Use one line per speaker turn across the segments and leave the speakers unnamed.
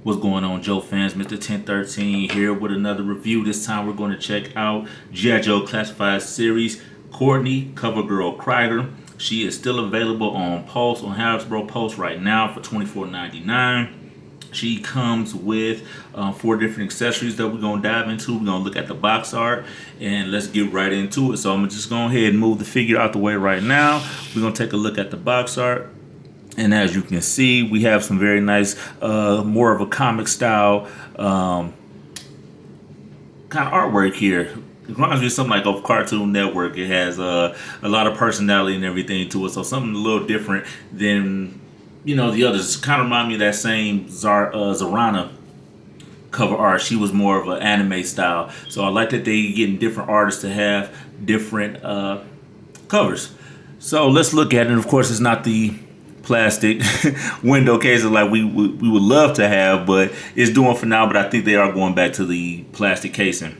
What's going on, Joe fans? Mr. 1013 here with another review. This time we're going to check out G.I.Joe Classified Series Courtney Covergirl Kryger. She is still available on Pulse, on Hasbro Pulse right now for $24.99. She comes with 4 different accessories that we're going to dive into. We're going to look at the box art and let's get right into it. So I'm going to just go ahead and move the figure out the way right now. We're going to take a look at the box art. And as you can see, we have some very nice, more of a comic style kind of artwork here. It reminds me of something like a Cartoon Network. It has a lot of personality and everything to it. So something a little different than, the others. Kind of remind me of that same Zarana cover art. She was more of an anime style. So I like that they getting different artists to have different covers. So let's look at it. And of course, it's not the plastic window cases like we would love to have, but it's doing for now. But I think they are going back to the plastic casing.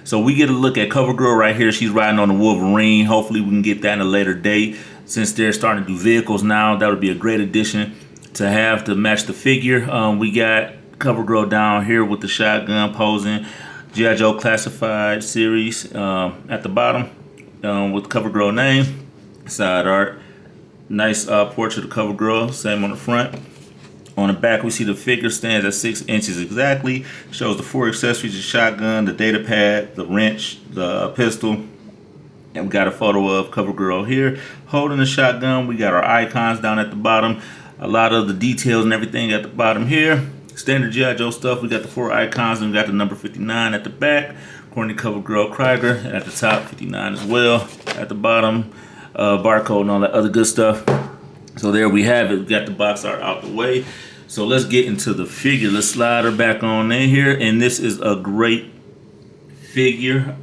So we get a look at CoverGirl right here. She's riding on the Wolverine. Hopefully we can get that in a later date. Since they're starting to do vehicles now, that would be a great addition to have to match the figure. We got CoverGirl down here with the shotgun posing. G.I. Joe Classified Series at the bottom with CoverGirl name. Side art. Nice portrait of CoverGirl, same on the front. On the back, we see the figure stands at 6 inches exactly. Shows the 4 accessories: the shotgun, the data pad, the wrench, the pistol. And we got a photo of CoverGirl here holding the shotgun. We got our icons down at the bottom. A lot of the details and everything at the bottom here. Standard G.I. Joe stuff. We got the 4 icons and we got the number 59 at the back. Courtney CoverGirl Kryger at the top, 59 as well. At the bottom, barcode and all that other good stuff. So there we have it. We got the box art out the way. So let's get into the figure. Let's slide her back on in here. And this is a great figure.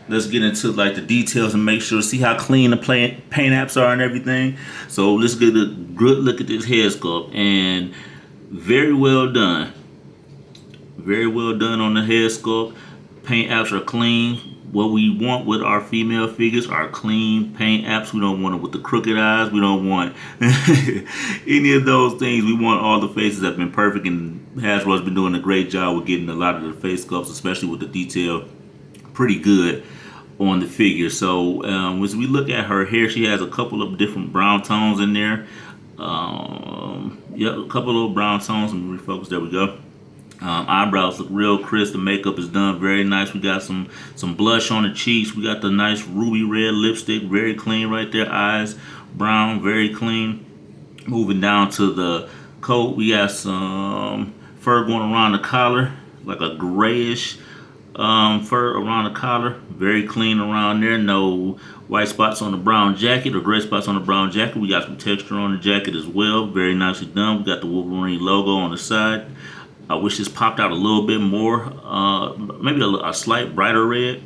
Let's get into like the details and make sure, see how clean the paint apps are and everything. So let's get a good look at this head sculpt. And very well done. Very well done on the head sculpt. Paint apps are clean. What we want with our female figures are clean paint apps. We don't want it with the crooked eyes. We don't want any of those things. We want all the faces that have been perfect, and Hasbro's been doing a great job with getting a lot of the face sculpts, especially with the detail, pretty good on the figure. So as we look at her hair, she has a couple of different brown tones in there. Yep, a couple of little brown tones. Let me refocus. There we go. Eyebrows look real crisp. The makeup is done very nice. We got some blush on the cheeks. We got the nice ruby red lipstick, very clean right there. Eyes brown, very clean. Moving down to the coat, we got some fur going around the collar, like a grayish fur around the collar. Very clean around there. No white spots on the brown jacket or gray spots on the brown jacket. We got some texture on the jacket as well. Very nicely done. We got the Wolverine logo on the side. I wish this popped out a little bit more, maybe a slight brighter red,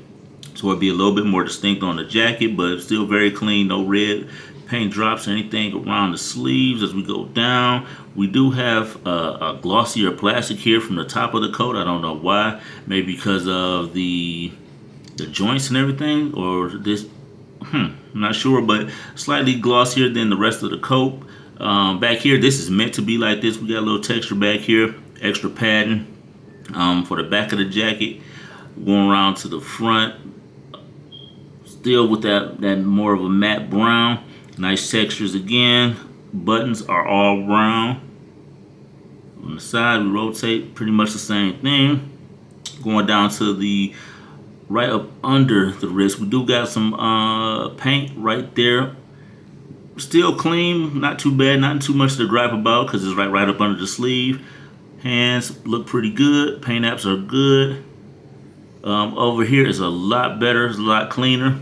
so it'd be a little bit more distinct on the jacket, but still very clean, no red paint drops or anything around the sleeves. As we go down, we do have a glossier plastic here from the top of the coat. I don't know why, maybe because of the joints and everything, or this, I'm not sure, but slightly glossier than the rest of the coat. Back here, this is meant to be like this. We got a little texture back here. Extra padding for the back of the jacket, going around to the front, still with that more of a matte brown. Nice textures again. Buttons are all brown. On the side, we rotate, pretty much the same thing. Going down to the right up under the wrist, we do got some paint right there. Still clean, not too bad, not too much to gripe about because it's right up under the sleeve. Hands look pretty good. Paint apps are good. Over here is a lot better. It's a lot cleaner.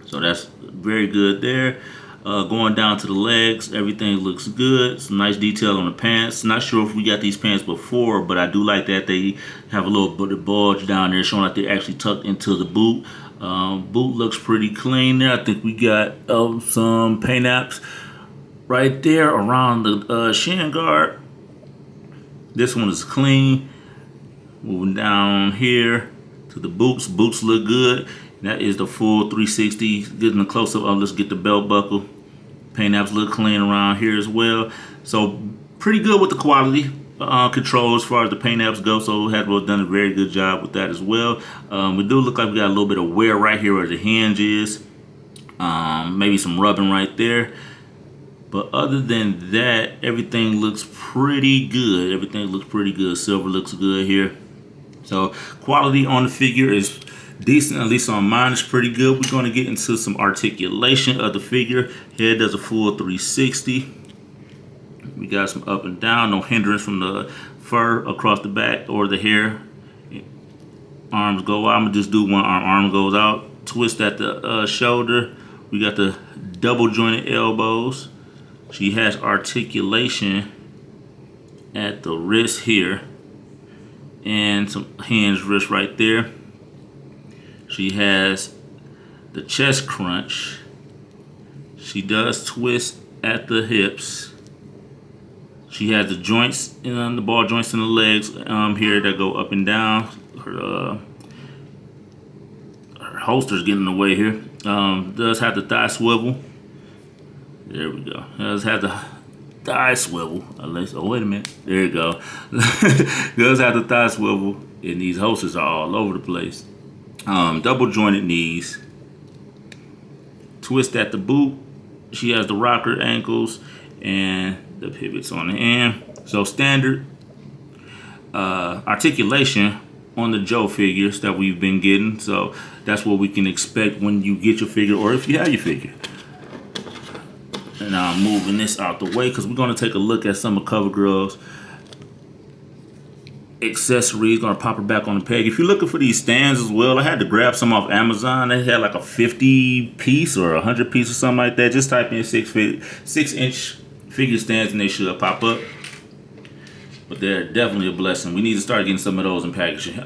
So that's very good there. Going down to the legs, everything looks good. Some nice detail on the pants. Not sure if we got these pants before, but I do like that they have a little bit of bulge down there, showing like they're actually tucked into the boot. Boot looks pretty clean there. I think we got some paint apps right there around the shin guard. This one is clean. Moving down here to the boots. Boots look good. That is the full 360. Getting a close up. Let's get the belt buckle. Paint apps look clean around here as well. So pretty good with the quality. control as far as the paint apps go, so Hasbro's done a very good job with that as well. We do look like we got a little bit of wear right here where the hinge is. Maybe some rubbing right there. But other than that, everything looks pretty good. Everything looks pretty good. Silver looks good here. So quality on the figure is decent, at least on mine is pretty good. We're going to get into some articulation of the figure. Head does a full 360. We got some up and down, no hindrance from the fur across the back or the hair. Arms go out. I'm gonna just do one arm. Arm goes out. Twist at the shoulder. We got the double jointed elbows. She has articulation at the wrist here and some hinge wrist right there. She has the chest crunch. She does twist at the hips. She has the joints and the ball joints in the legs here that go up and down. Her holster's getting in the way here. Does have the thigh swivel. There we go. Does have the thigh swivel. Oh, wait a minute. There you go. Does have the thigh swivel, and these holsters are all over the place. Double jointed knees. Twist at the boot. She has the rocker ankles and the pivots on the end. So standard articulation on the Joe figures that we've been getting. So that's what we can expect when you get your figure or if you have your figure. And I'm moving this out the way because we're going to take a look at some of CoverGirl's accessories. Going to pop her back on the peg. If you're looking for these stands as well, I had to grab some off Amazon. They had like a 50 piece or 100 piece or something like that. Just type in 6-inch figure stands and they should pop up. But they're definitely a blessing. We need to start getting some of those in packaging.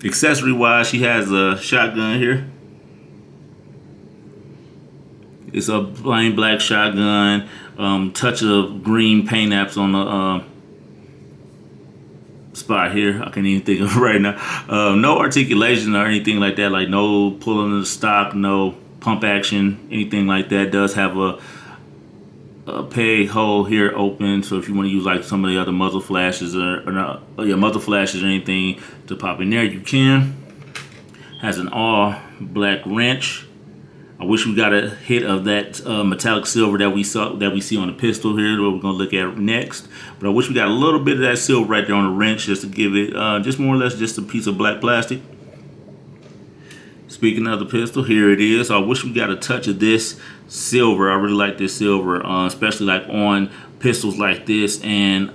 Accessory wise, she has a shotgun here. It's a plain black shotgun. Touch of green paint apps on the spot here. I can't even think of it right now. No articulation or anything like that. Like no pulling of the stock, no pump action, anything like that. Does have a peg hole here open, so if you want to use like some of the other muzzle flashes muzzle flashes or anything to pop in there, you can. Has an all black wrench. I wish we got a hit of that metallic silver that we see on the pistol here, that we're gonna look at next. But I wish we got a little bit of that silver right there on the wrench, just to give it just more or less just a piece of black plastic. Speaking of the pistol, here it is. I wish we got a touch of this silver. I really like this silver, especially like on pistols like this and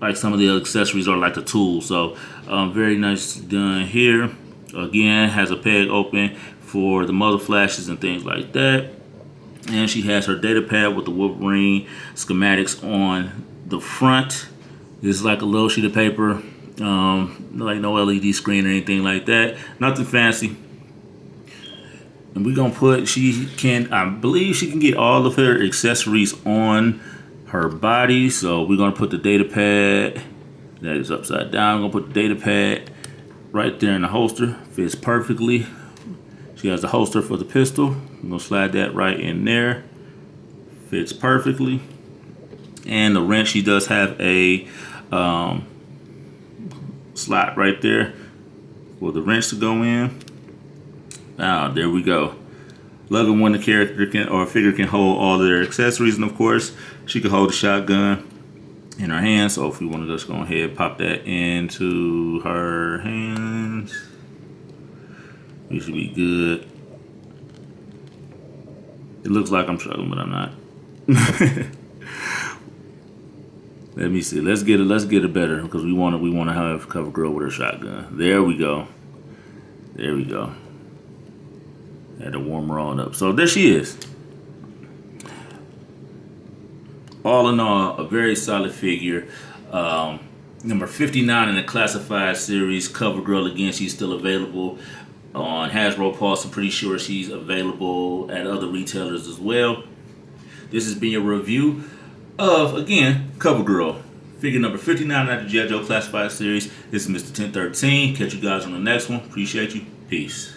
like some of the accessories or like the tools. So very nice done here. Again, has a peg open for the muzzle flashes and things like that. And she has her data pad with the Wolverine schematics on the front. This is like a little sheet of paper. Like no LED screen or anything like that. Nothing fancy. And we're gonna put, I believe she can get all of her accessories on her body. So we're gonna put the data pad, that is upside down. We're gonna put the data pad right there in the holster. Fits perfectly. She has the holster for the pistol. I'm gonna slide that right in there. Fits perfectly. And the wrench, she does have a slot right there for the wrench to go in. There we go. Love it when the character or figure can hold all their accessories, and of course she can hold the shotgun in her hand. So if we want to just go ahead and pop that into her hands, we should be good. It looks like I'm struggling, but I'm not. Let me see. Let's get it better because we want to have CoverGirl with her shotgun. There we go. There we go. Had to warm her on up. So there she is. All in all, a very solid figure. Number 59 in the classified series. CoverGirl, again, she's still available on Hasbro Pulse. I'm pretty sure she's available at other retailers as well. This has been your review of, again, CoverGirl. Figure number 59 out of the G.I.Joe classified series. This is Mr. 1013. Catch you guys on the next one. Appreciate you. Peace.